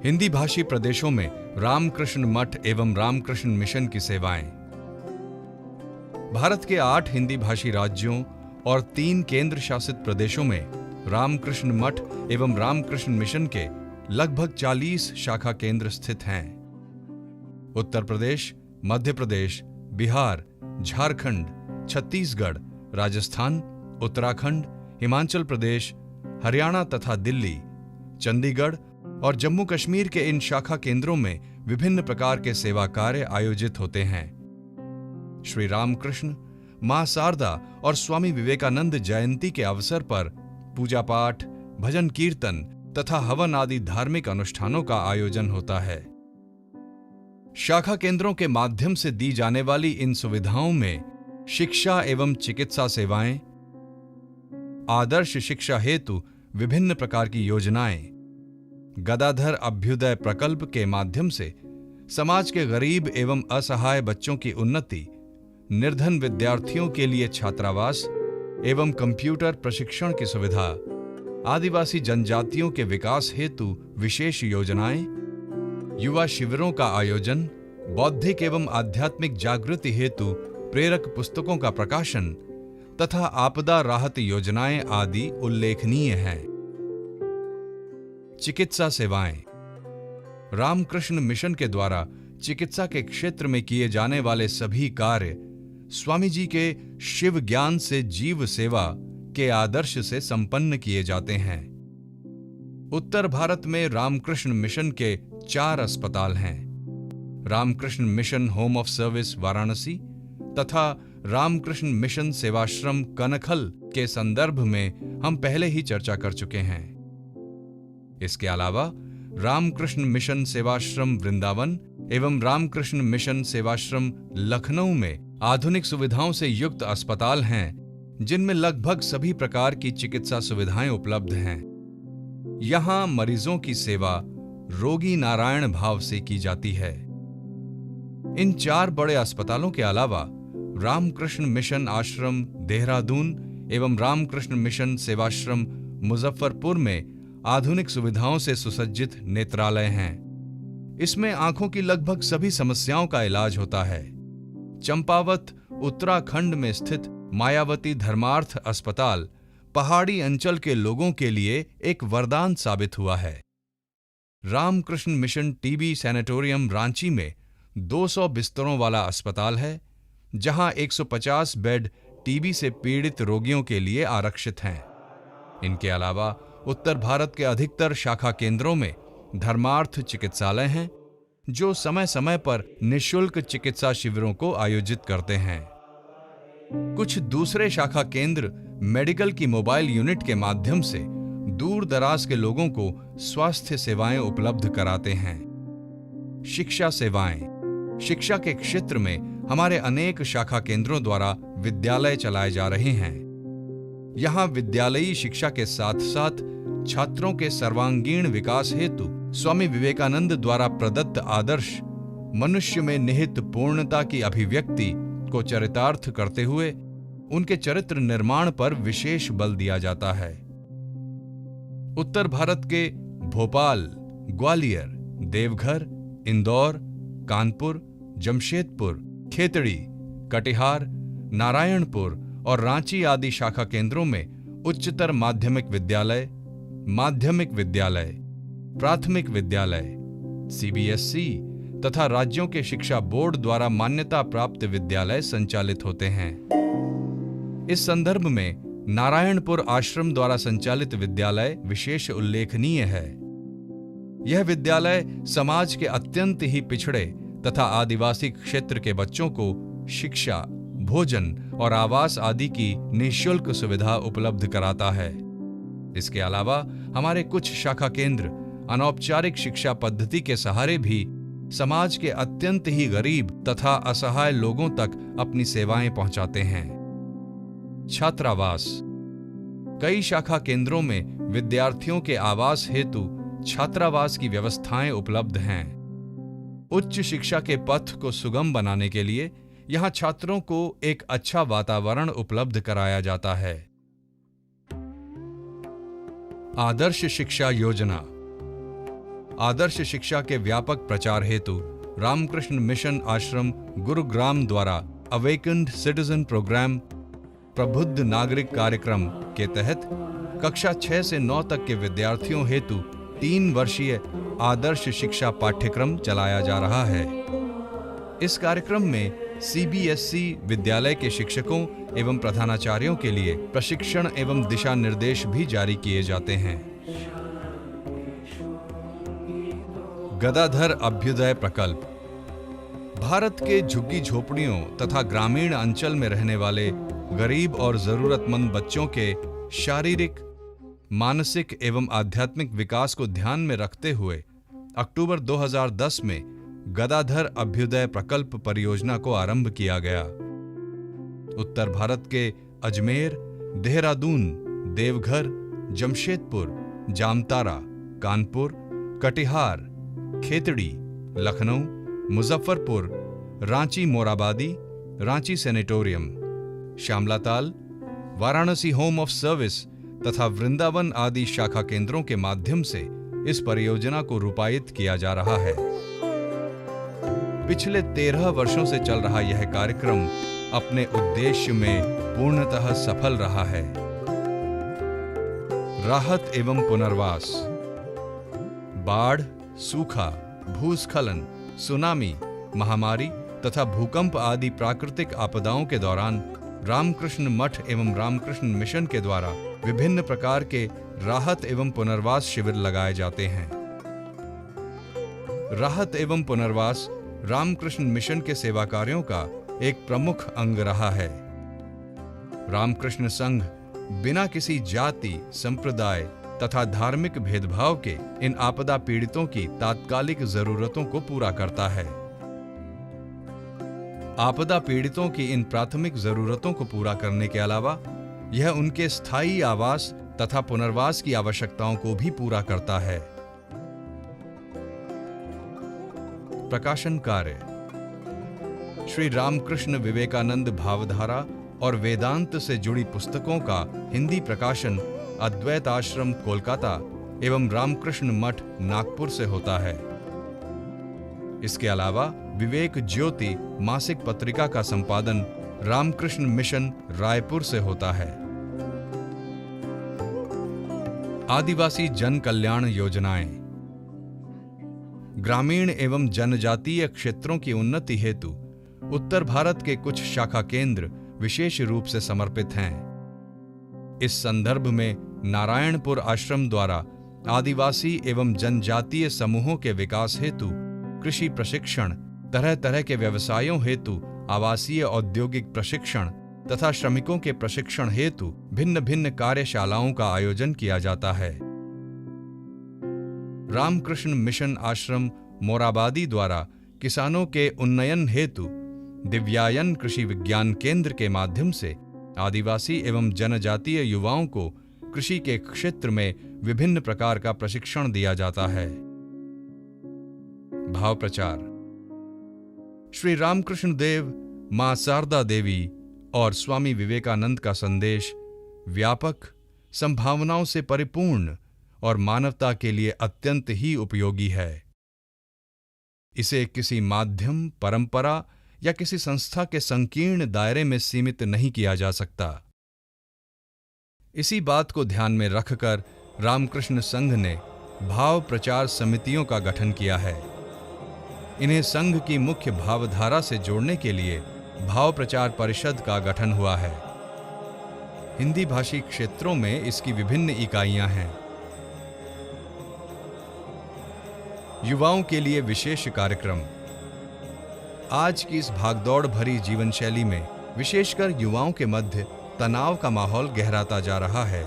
हिंदी भाषी प्रदेशों में रामकृष्ण मठ एवं रामकृष्ण मिशन की सेवाएं। भारत के 8 हिंदी भाषी राज्यों और 3 केंद्र शासित प्रदेशों में रामकृष्ण मठ एवं रामकृष्ण मिशन के लगभग 40 शाखा केंद्र स्थित हैं। उत्तर प्रदेश, मध्य प्रदेश, बिहार, झारखंड, छत्तीसगढ़, राजस्थान, उत्तराखंड, हिमाचल प्रदेश, हरियाणा तथा दिल्ली, चंडीगढ़ और जम्मू कश्मीर के इन शाखा केंद्रों में विभिन्न प्रकार के सेवा कार्य आयोजित होते हैं। श्री रामकृष्ण, मां शारदा और स्वामी विवेकानंद जयंती के अवसर पर पूजा पाठ, भजन कीर्तन तथा हवन आदि धार्मिक अनुष्ठानों का आयोजन होता है। शाखा केंद्रों के माध्यम से दी जाने वाली इन सुविधाओं में शिक्षा एवं चिकित्सा सेवाएं, आदर्श शिक्षा हेतु विभिन्न प्रकार की योजनाएं, गदाधर अभ्युदय प्रकल्प के माध्यम से समाज के गरीब एवं असहाय बच्चों की उन्नति, निर्धन विद्यार्थियों के लिए छात्रावास एवं कंप्यूटर प्रशिक्षण की सुविधा, आदिवासी जनजातियों के विकास हेतु विशेष योजनाएं, युवा शिविरों का आयोजन, बौद्धिक एवं आध्यात्मिक जागृति हेतु प्रेरक पुस्तकों का प्रकाशन तथा आपदा राहत योजनाएं आदि उल्लेखनीय हैं। चिकित्सा सेवाएं। रामकृष्ण मिशन के द्वारा चिकित्सा के क्षेत्र में किए जाने वाले सभी कार्य स्वामी जी के शिव ज्ञान से जीव सेवा के आदर्श से संपन्न किए जाते हैं। उत्तर भारत में रामकृष्ण मिशन के 4 अस्पताल हैं। Ramakrishna Mission Home of Service Varanasi तथा रामकृष्ण मिशन सेवाश्रम कनखल के संदर्भ में हम पहले ही चर्चा कर चुके हैं। इसके अलावा रामकृष्ण मिशन सेवाश्रम वृंदावन एवं रामकृष्ण मिशन सेवाश्रम लखनऊ में आधुनिक सुविधाओं से युक्त अस्पताल हैं, जिनमें लगभग सभी प्रकार की चिकित्सा सुविधाएं उपलब्ध हैं। यहां मरीजों की सेवा रोगी नारायण भाव से की जाती है। इन 4 बड़े अस्पतालों के अलावा रामकृष्ण मिशन आश्रम देहरादून एवं रामकृष्ण मिशन सेवाश्रम मुजफ्फरपुर में आधुनिक सुविधाओं से सुसज्जित नेत्रालय हैं। इसमें आंखों की लगभग सभी समस्याओं का इलाज होता है। चंपावत उत्तराखंड में स्थित मायावती धर्मार्थ अस्पताल पहाड़ी अंचल के लोगों के लिए एक वरदान साबित हुआ है। Ramakrishna Mission TB sanatorium Ranchi में 200 बिस्तरों वाला अस्पताल है, जहां 150 बेड टीबी से पीड़ित रोगियों के लिए आरक्षित हैं। इनके अलावा उत्तर भारत के अधिकतर शाखा केंद्रों में धर्मार्थ चिकित्सालय हैं, जो समय समय पर निःशुल्क चिकित्सा शिविरों को आयोजित करते हैं। कुछ दूसरे शाखा केंद्र मेडिकल की मोबाइल यूनिट के माध्यम से दूर दराज के लोगों को स्वास्थ्य सेवाएं उपलब्ध कराते हैं। शिक्षा सेवाएं। शिक्षा के क्षेत्र में हमारे अनेक शाखा केंद्रों द्वारा विद्यालय चलाए जा रहे हैं। यहां विद्यालयी शिक्षा के साथ साथ छात्रों के सर्वांगीण विकास हेतु स्वामी विवेकानंद द्वारा प्रदत्त आदर्श मनुष्य में निहित पूर्णता की अभिव्यक्ति को चरितार्थ करते हुए उनके चरित्र निर्माण पर विशेष बल दिया जाता है। उत्तर भारत के भोपाल, ग्वालियर, देवघर, इंदौर, कानपुर, जमशेदपुर, खेतड़ी, कटिहार, नारायणपुर और रांची आदि शाखा केंद्रों में उच्चतर माध्यमिक विद्यालय, माध्यमिक विद्यालय, प्राथमिक विद्यालय, सीबीएसई तथा राज्यों के शिक्षा बोर्ड द्वारा मान्यता प्राप्त विद्यालय संचालित होते हैं। इस संदर्भ में नारायणपुर आश्रम द्वारा संचालित विद्यालय विशेष उल्लेखनीय है। यह विद्यालय समाज के अत्यंत ही पिछड़े तथा आदिवासी क्षेत्र के बच्चों को शिक्षा, भोजन और आवास आदि की निःशुल्क सुविधा उपलब्ध कराता है। इसके अलावा हमारे कुछ शाखा केंद्र अनौपचारिक शिक्षा पद्धति के सहारे भी समाज के अत्यंत ही गरीब तथा असहाय लोगों तक अपनी सेवाएं पहुंचाते हैं। छात्रावास। कई शाखा केंद्रों में विद्यार्थियों के आवास हेतु छात्रावास की व्यवस्थाएं उपलब्ध हैं। उच्च शिक्षा के पथ को सुगम बनाने के लिए यहां छात्रों को एक अच्छा वातावरण उपलब्ध कराया जाता है। आदर्श शिक्षा योजना। आदर्श शिक्षा के व्यापक प्रचार हेतु रामकृष्ण मिशन आश्रम गुरुग्राम द्वारा अवेकेंड सिटीजन प्रोग्राम प्रबुद्ध नागरिक कार्यक्रम के तहत कक्षा 6 से 9 तक के विद्यार्थियों हेतु 3 वर्षीय आदर्श शिक्षा पाठ्यक्रम चलाया जा रहा है। इस कार्यक्रम में सीबीएसई विद्यालय के शिक्षकों एवं प्रधानाचार्यों के लिए प्रशिक्षण एवं दिशा निर्देश भी जारी किए जाते हैं। गदाधर अभ्युदय प्रकल्प भारत के झुग्गी झोपड़ियों तथा ग्रामीण अंचल में रहने वाले गरीब और जरूरतमंद बच्चों के शारीरिक, मानसिक एवं आध्यात्मिक विकास को ध्यान में रखते हुए अक्टूबर 2010 में गदाधर अभ्युदय प्रकल्प परियोजना को आरंभ किया गया। उत्तर भारत के Ajmer, Dehradun, Deoghar, Jamshedpur, Jamtara, Kanpur, Katihar, Khetri, Lucknow, Muzaffarpur, Ranchi Morabadi, Ranchi sanatorium, Shyamlatal, Varanasi home of service तथा वृंदावन आदि शाखा केंद्रों के माध्यम से इस परियोजना को रूपायित किया जा रहा है। पिछले 13 वर्षों से चल रहा यह कार्यक्रम अपने उद्देश्य में पूर्णतः सफल रहा है। राहत एवं पुनर्वास। बाढ़, सूखा, भूस्खलन, सुनामी, महामारी तथा भूकंप आदि प्राकृतिक आपदाओं के दौरान रामकृष्ण मठ एवं रामकृष्ण मिशन के द्वारा विभिन्न प्रकार के राहत एवं पुनर्वास शिविर लगाए जाते हैं। राहत एवं पुनर्वास रामकृष्ण मिशन के सेवा कार्यों का एक प्रमुख अंग रहा है। रामकृष्ण संघ बिना किसी जाति, संप्रदाय तथा धार्मिक भेदभाव के इन आपदा पीड़ितों की तात्कालिक जरूरतों को पूरा करता है। आपदा पीड़ितों की इन प्राथमिक जरूरतों को पूरा करने के अलावा यह उनके स्थायी आवास तथा पुनर्वास की आवश्यकताओं को भी पूरा करता है। प्रकाशन कार्य। श्री रामकृष्ण विवेकानंद भावधारा और वेदांत से जुड़ी पुस्तकों का हिंदी प्रकाशन अद्वैत आश्रम कोलकाता एवं रामकृष्ण मठ नागपुर से होता है। इसके अलावा विवेक ज्योति मासिक पत्रिका का संपादन रामकृष्ण मिशन रायपुर से होता है। आदिवासी जन कल्याण योजनाएं। ग्रामीण एवं जनजातीय क्षेत्रों की उन्नति हेतु उत्तर भारत के कुछ शाखा केंद्र विशेष रूप से समर्पित हैं। इस संदर्भ में नारायणपुर आश्रम द्वारा आदिवासी एवं जनजातीय समूहों के विकास हेतु कृषि प्रशिक्षण, तरह तरह के व्यवसायों हेतु आवासीय औद्योगिक प्रशिक्षण तथा श्रमिकों के प्रशिक्षण हेतु भिन्न भिन्न कार्यशालाओं का आयोजन किया जाता है। रामकृष्ण मिशन आश्रम मोराबादी द्वारा किसानों के उन्नयन हेतु दिव्यायन कृषि विज्ञान केंद्र के माध्यम से आदिवासी एवं जनजातीय युवाओं को कृषि के क्षेत्र में विभिन्न प्रकार का प्रशिक्षण दिया जाता है। भाव प्रचार। श्री रामकृष्ण देव, मां शारदा देवी और स्वामी विवेकानंद का संदेश व्यापक, संभावनाओं से परिपूर्ण और मानवता के लिए अत्यंत ही उपयोगी है। इसे किसी माध्यम, परंपरा या किसी संस्था के संकीर्ण दायरे में सीमित नहीं किया जा सकता। इसी बात को ध्यान में रखकर रामकृष्ण संघ ने भाव प्रचार समितियों का गठन किया है। इन्हें संघ की मुख्य भावधारा से जोड़ने के लिए भाव प्रचार परिषद का गठन हुआ है। हिंदी भाषी क्षेत्रों में इसकी विभिन्न इकाइयां हैं। युवाओं के लिए विशेष कार्यक्रम। आज की इस भागदौड़ भरी जीवन शैली में विशेषकर युवाओं के मध्य तनाव का माहौल गहराता जा रहा है।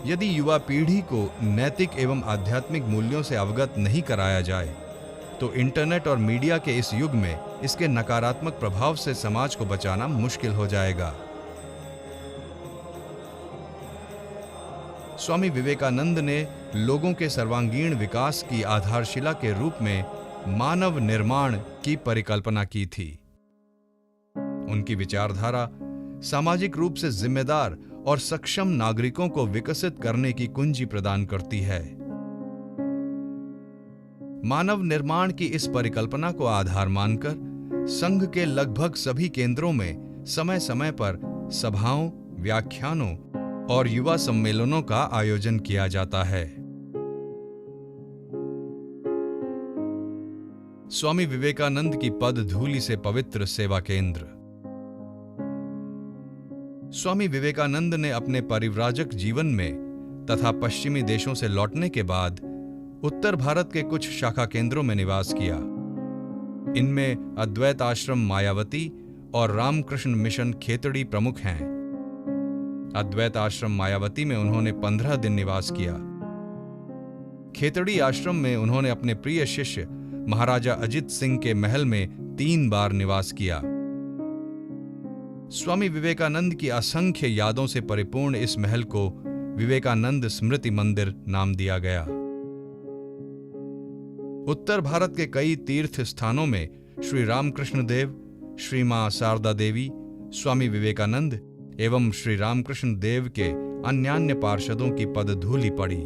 यदि युवा पीढ़ी को नैतिक एवं आध्यात्मिक मूल्यों से अवगत नहीं कराया जाए तो इंटरनेट और मीडिया के इस युग में इसके नकारात्मक प्रभाव से समाज को बचाना मुश्किल हो जाएगा। स्वामी विवेकानंद ने लोगों के सर्वांगीण विकास की आधारशिला के रूप में मानव निर्माण की परिकल्पना की थी। उनकी विचारधारा सामाजिक रूप से जिम्मेदार और सक्षम नागरिकों को विकसित करने की कुंजी प्रदान करती है। मानव निर्माण की इस परिकल्पना को आधार मानकर संघ के लगभग सभी केंद्रों में समय समय पर सभाओं, व्याख्यानों और युवा सम्मेलनों का आयोजन किया जाता है। स्वामी विवेकानंद की पद धूलि से पवित्र सेवा केंद्र। स्वामी विवेकानंद ने अपने परिव्राजक जीवन में तथा पश्चिमी देशों से लौटने के बाद उत्तर भारत के कुछ शाखा केंद्रों में निवास किया। इनमें अद्वैत आश्रम मायावती और रामकृष्ण मिशन खेतड़ी प्रमुख हैं। अद्वैत आश्रम मायावती में उन्होंने 15 दिन निवास किया। खेतड़ी आश्रम में उन्होंने अपने प्रिय शिष्य महाराजा अजित सिंह के महल में 3 बार निवास किया। स्वामी विवेकानंद की असंख्य यादों से परिपूर्ण इस महल को विवेकानंद स्मृति मंदिर नाम दिया गया। उत्तर भारत के कई तीर्थ स्थानों में श्री रामकृष्ण देव, श्री मां शारदा देवी, स्वामी विवेकानंद एवं श्री रामकृष्ण देव के अन्यान्य पार्षदों की पदधूलि पड़ी।